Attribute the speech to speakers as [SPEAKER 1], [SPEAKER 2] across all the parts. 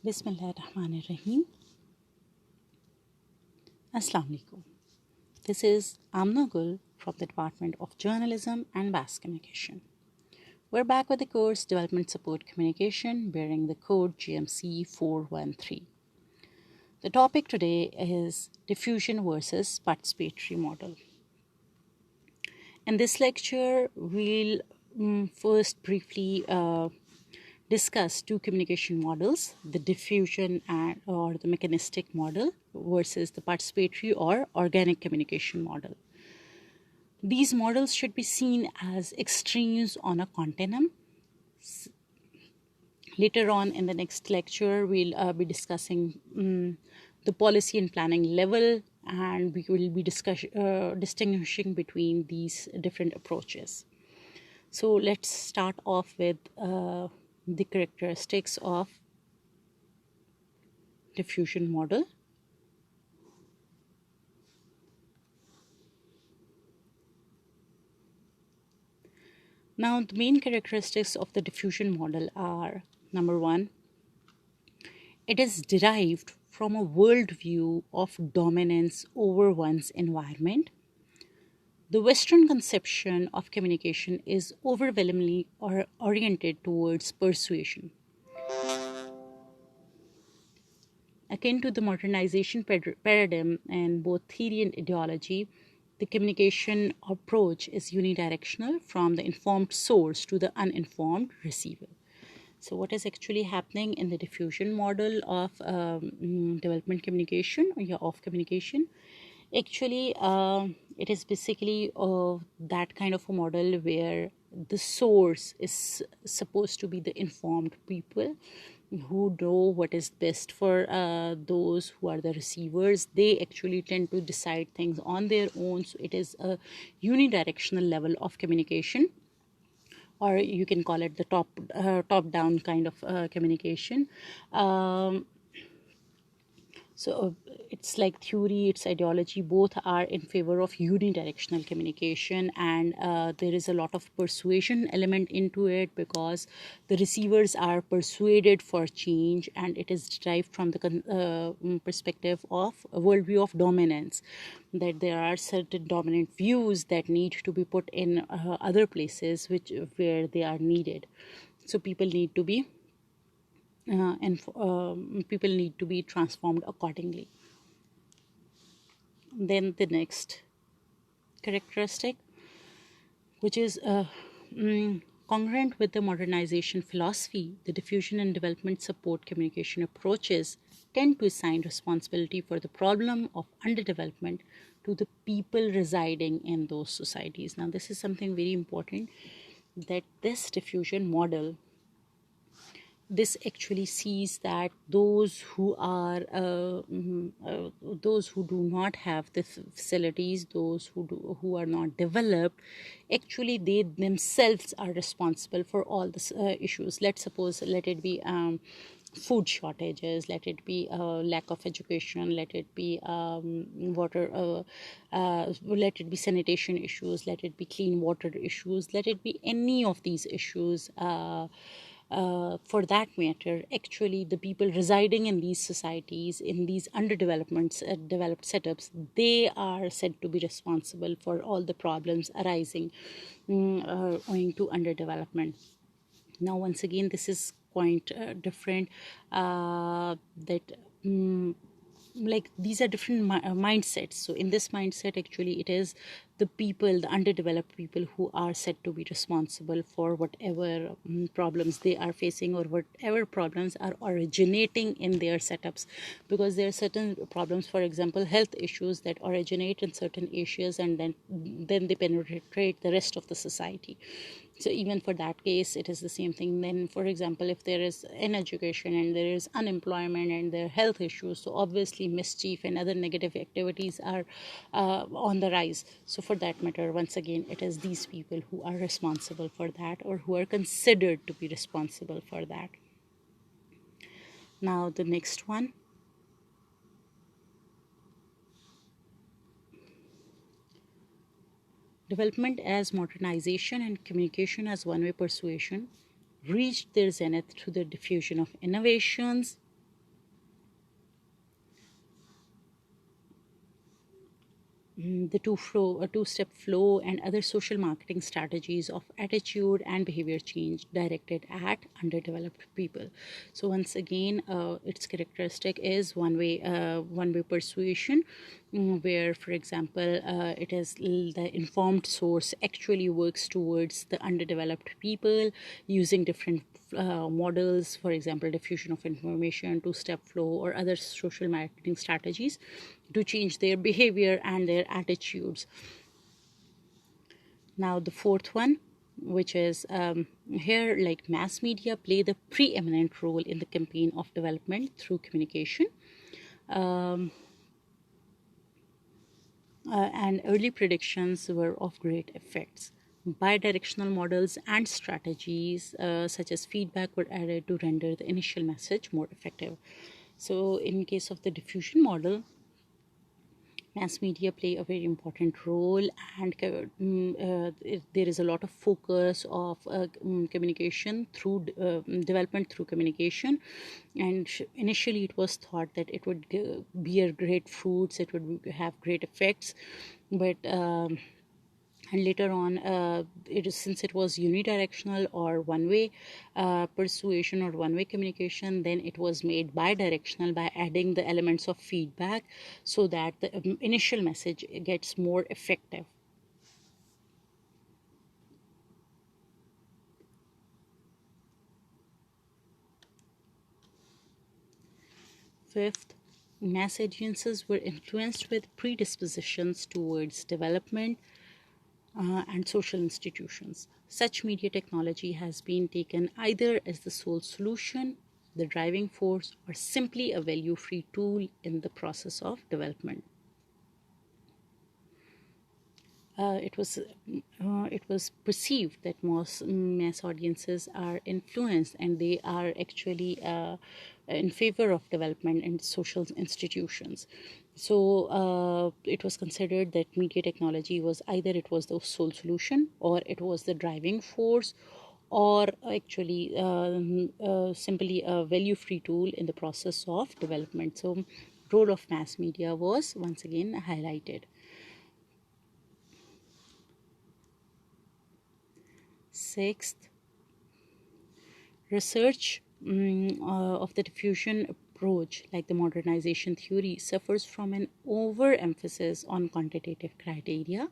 [SPEAKER 1] Bismillahirrahmanirrahim. Assalamu alaikum. This is Amna Gul from the Department of Journalism and Mass Communication. We're back with the course Development Support Communication bearing the code GMC 413. The topic today is diffusion versus participatory model. In this lecture, we'll first briefly discuss two communication models, the diffusion or the mechanistic model versus the participatory or organic communication model. These models should be seen as extremes on a continuum. Later on in the next lecture, we'll be discussing the policy and planning level, and we will be distinguishing between these different approaches. So let's start off with the characteristics of diffusion model. Now, the main characteristics of the diffusion model are, number one, it is derived from a worldview of dominance over one's environment. The Western conception of communication is overwhelmingly oriented towards persuasion. Akin to the modernization paradigm in both theory and ideology, the communication approach is unidirectional from the informed source to the uninformed receiver. So what is actually happening in the diffusion model of development communication of communication? Actually, it is basically that kind of a model where the source is supposed to be the informed people who know what is best for those who are the receivers. They actually tend to decide things on their own. So it is a unidirectional level of communication, or you can call it the top-down kind of communication. So it's like theory, it's ideology, both are in favor of unidirectional communication, and there is a lot of persuasion element into it because the receivers are persuaded for change, and it is derived from the perspective of a worldview of dominance, that there are certain dominant views that need to be put in other places where they are needed. So people need to be people need to be transformed accordingly. Then the next characteristic, which is congruent with the modernization philosophy, the diffusion and development support communication approaches tend to assign responsibility for the problem of underdevelopment to the people residing in those societies. Now, this is something very important, that this diffusion model, this actually sees that those who do not have the facilities, those who are not developed, actually they themselves are responsible for all the issues. Let it be food shortages, let it be lack of education, let it be water, let it be sanitation issues, let it be clean water issues, let it be any of these issues. For that matter, actually the people residing in these societies, in these developed setups, they are said to be responsible for all the problems arising owing to underdevelopment. Now, once again, this is quite different, like these are different mindsets. So in this mindset, actually it is the people, the underdeveloped people, who are said to be responsible for whatever problems they are facing, or whatever problems are originating in their setups, because there are certain problems, for example health issues, that originate in certain areas and then they penetrate the rest of the society. So even for that case, it is the same thing. Then, for example, if there is an education and there is unemployment and there are health issues, so obviously mischief and other negative activities are on the rise. So for that matter, once again, it is these people who are responsible for that, or who are considered to be responsible for that. Now, the next one. Development as modernization and communication as one-way persuasion reached their zenith through the diffusion of innovations the two-step flow, and other social marketing strategies of attitude and behavior change directed at underdeveloped people. So once again, its characteristic is one-way persuasion, where, for example, the informed source actually works towards the underdeveloped people using different models, for example, diffusion of information, two-step flow, or other social marketing strategies to change their behavior and their attitudes. Now, the fourth one, which is here, like mass media play the preeminent role in the campaign of development through communication. And early predictions were of great effects. Bidirectional models and strategies such as feedback were added to render the initial message more effective. So, in case of the diffusion model, mass media play a very important role, and there is a lot of focus of communication through development through communication. And initially it was thought that it would bear great fruits, it would have great effects, but and later on, since it was unidirectional or one-way persuasion or one-way communication, then it was made bidirectional by adding the elements of feedback so that the initial message gets more effective. Fifth, mass audiences were influenced with predispositions towards development and social institutions. Such media technology has been taken either as the sole solution, the driving force, or simply a value free tool in the process of development. It was perceived that most mass audiences are influenced and they are actually in favor of development and social institutions. So it was considered that media technology was either it was the sole solution, or it was the driving force, or actually simply a value-free tool in the process of development. So role of mass media was once again highlighted. Sixth, research of the diffusion approach, like the modernization theory, suffers from an overemphasis on quantitative criteria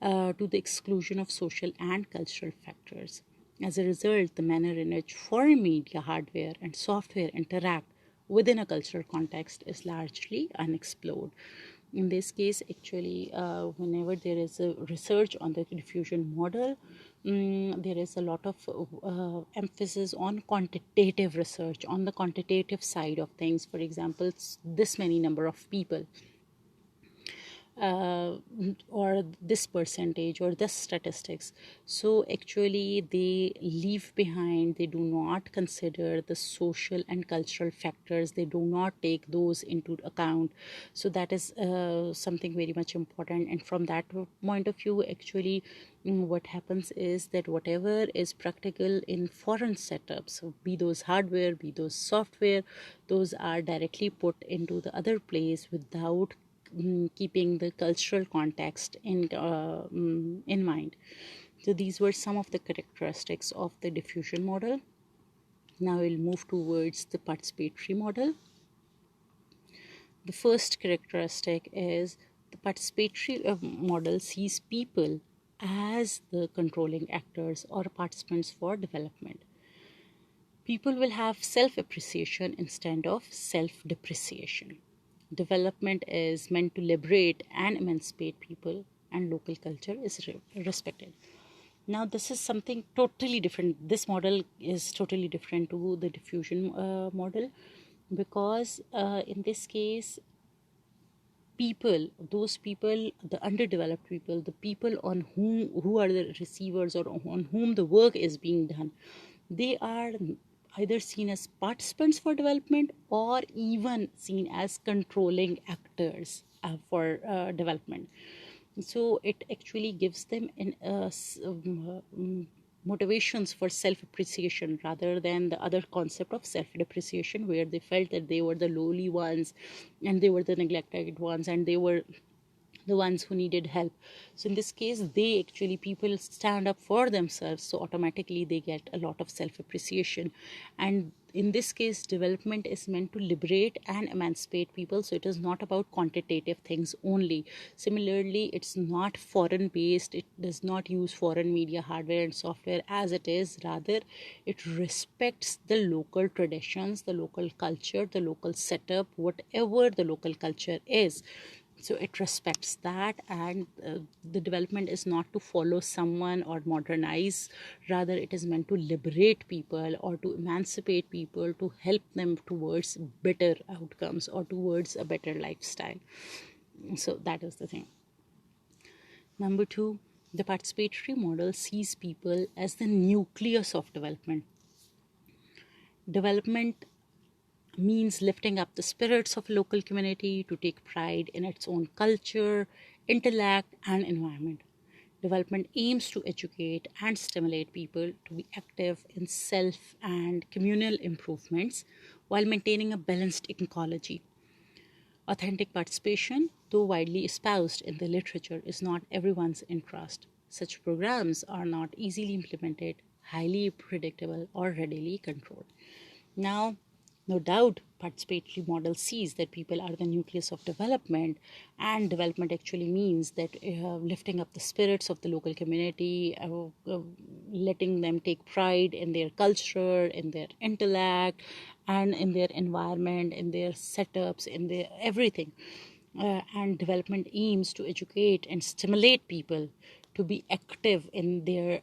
[SPEAKER 1] to the exclusion of social and cultural factors. As a result, the manner in which foreign media, hardware, and software interact within a cultural context is largely unexplored. In this case, actually, whenever there is a research on the diffusion model, there is a lot of emphasis on quantitative research, on the quantitative side of things. For example, this many number of people, or this percentage or this statistics. So actually they leave behind, they do not consider the social and cultural factors, they do not take those into account. So that is something very much important. And from that point of view, actually what happens is that whatever is practical in foreign setups, be those hardware, be those software, those are directly put into the other place without keeping the cultural context in mind. So these were some of the characteristics of the diffusion model. Now we'll move towards the participatory model. The first characteristic is the participatory model sees people as the controlling actors or participants for development. People will have self-appreciation instead of self-depreciation. Development is meant to liberate and emancipate people, and local culture is respected. Now, this is something totally different. This model is totally different to the diffusion model, because in this case, those people, the underdeveloped people, the people on who are the receivers or on whom the work is being done, they are either seen as participants for development or even seen as controlling actors for development. So it actually gives them motivations for self-appreciation rather than the other concept of self-depreciation, where they felt that they were the lowly ones and they were the neglected ones and they were the ones who needed help. So in this case, they actually, people stand up for themselves, so automatically they get a lot of self appreciation. And in this case, development is meant to liberate and emancipate people, so it is not about quantitative things only. Similarly, it's not foreign based, it does not use foreign media hardware and software as it is, rather it respects the local traditions, the local culture, the local setup, whatever the local culture is. So it respects that, and the development is not to follow someone or modernize, rather it is meant to liberate people or to emancipate people, to help them towards better outcomes or towards a better lifestyle. So that is the thing. Number two, the participatory model sees people as the nucleus of development. Development means lifting up the spirits of a local community to take pride in its own culture, intellect, and environment. Development aims to educate and stimulate people to be active in self and communal improvements while maintaining a balanced ecology. Authentic participation, though widely espoused in the literature, is not everyone's interest. Such programs are not easily implemented, highly predictable, or readily controlled. Now, no doubt, participatory model sees that people are the nucleus of development, and development actually means that lifting up the spirits of the local community, letting them take pride in their culture, in their intellect, and in their environment, in their setups, in their everything. And development aims to educate and stimulate people to be active in their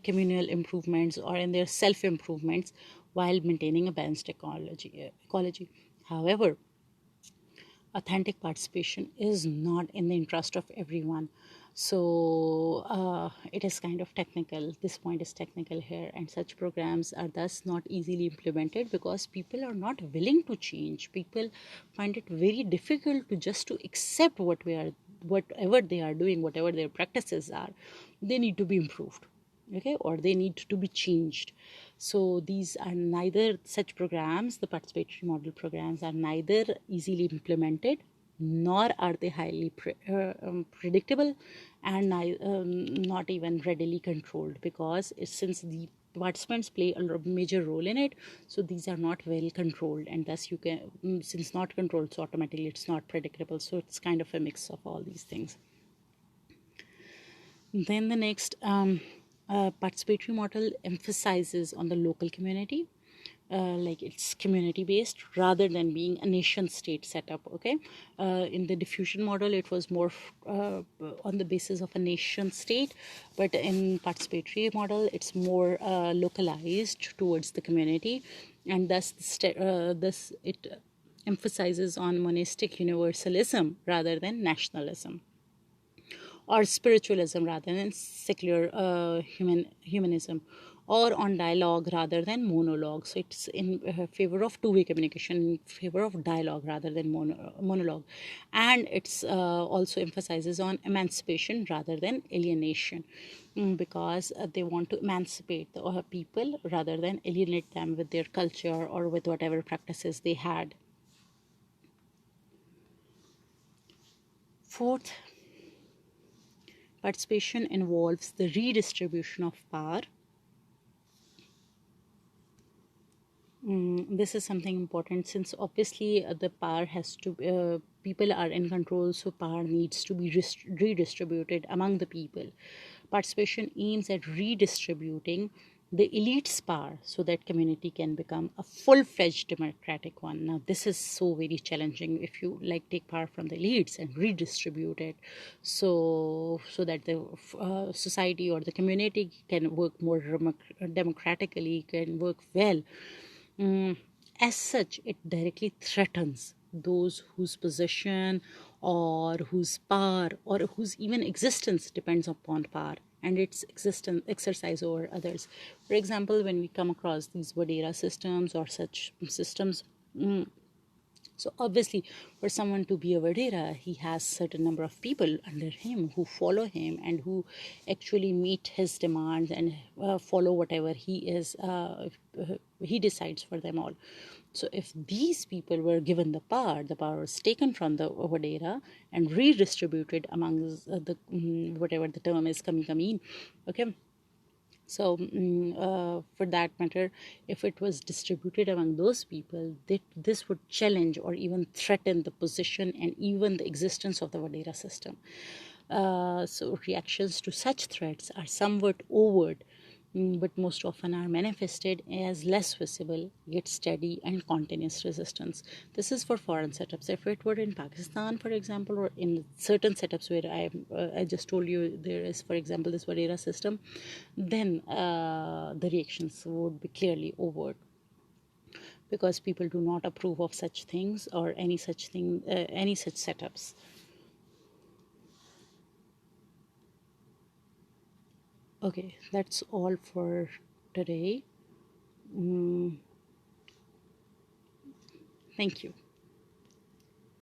[SPEAKER 1] communal improvements or in their self improvements while maintaining a balanced ecology. However, authentic participation is not in the interest of everyone. So it is kind of technical. This point is technical here, and such programs are thus not easily implemented because people are not willing to change. People find it very difficult to just to accept whatever they are doing, whatever their practices are. They need to be improved, okay, or they need to be changed. So these are neither, such programs, the participatory model programs, are neither easily implemented nor are they highly predictable, and not even readily controlled, because since the participants play a major role in it, so these are not well controlled, and thus you can, since not controlled, so automatically it's not predictable. So it's kind of a mix of all these things. Then the next, participatory model emphasizes on the local community, like it's community based rather than being a nation state setup. Okay, in the diffusion model it was more on the basis of a nation state, but in participatory model it's more localized towards the community, and thus thus it emphasizes on monistic universalism rather than nationalism, or spiritualism rather than secular humanism, or on dialogue rather than monologue. So it's in favor of two-way communication, in favor of dialogue rather than monologue, and it's also emphasizes on emancipation rather than alienation, because they want to emancipate the people rather than alienate them with their culture or with whatever practices they had. Fourth, participation involves the redistribution of power. This is something important, since obviously the power has to, people are in control, so power needs to be redistributed among the people. Participation aims at redistributing the elite's power so that community can become a full-fledged democratic one. Now this is so very challenging if you like take power from the elites and redistribute it, so that the society or the community can work more democratically, can work well. As such, it directly threatens those whose position or whose power or whose even existence depends upon power and its existence exercise over others. For example, when we come across these Vadera systems or such systems, So obviously, for someone to be a Vadera, he has certain number of people under him who follow him and who actually meet his demands and follow whatever he decides for them all. So if these people were given the power was taken from the Vadera and redistributed among the whatever the term is, kami kami, okay. So, for that matter, if it was distributed among those people, this would challenge or even threaten the position and even the existence of the Vadera system. So, reactions to such threats are somewhat overt, but most often are manifested as less visible yet steady and continuous resistance. This is for foreign setups. If it were in Pakistan, for example, or in certain setups where I just told you there is, for example, this Vadera system, then the reactions would be clearly overt, because people do not approve of such things or any such setups. Okay, that's all for today. Thank you.